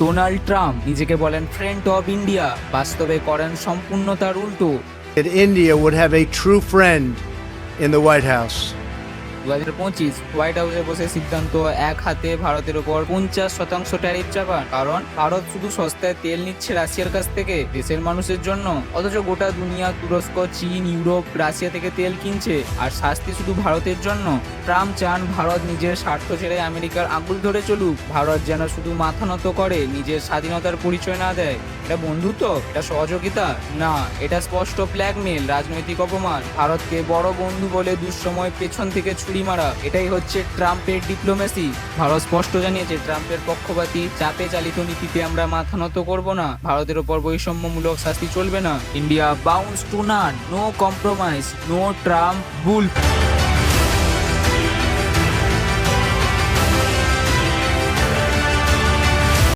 Donald Trump নিজেকে বলেন friend of India, বাস্তবে করেন সম্পূর্ণ তার উল্টো। that India would have a true friend in the White House. 2025 white হাউসে বসে সিদ্ধান্ত, এক হাতে ভারতের উপর 50% ট্যারিফ চাপান। কারণ ভারত শুধু সস্তায় তেল নিচ্ছে রাশিয়ার কাছ থেকে দেশের মানুষের জন্য, অথচ গোটা দুনিয়া তুরস্ক, চীন, ইউরোপ, রাশিয়া থেকে তেল কিনছে। আর শাস্তি শুধু ভারতের জন্য। ট্রাম্প চান ভারত নিজের স্বার্থ ছেড়ে আমেরিকার আঙুল ধরে চলুক। ভারত যেন শুধু মাথা নত করে, নিজের স্বাধীনতার পরিচয় না দেয়। এটা বন্ধুত্ব? এটা সহযোগিতা? না, এটা স্পষ্ট ব্ল্যাকমেল, রাজনৈতিক অপমান। ভারতকে বড় বন্ধু বলে দুঃসময় পেছন থেকে ছুরি মারা, এটাই হচ্ছে ট্রাম্পের ডিপ্লোমেসি। ভারত স্পষ্ট জানিয়েছে ট্রাম্পের পক্ষপাতী চাপে চালিত নীতিতে আমরা মাথা নত করব না। ভারতের ওপর বৈষম্যমূলক শাস্তি চলবে না। India bows to none, no compromise, no Trump bull.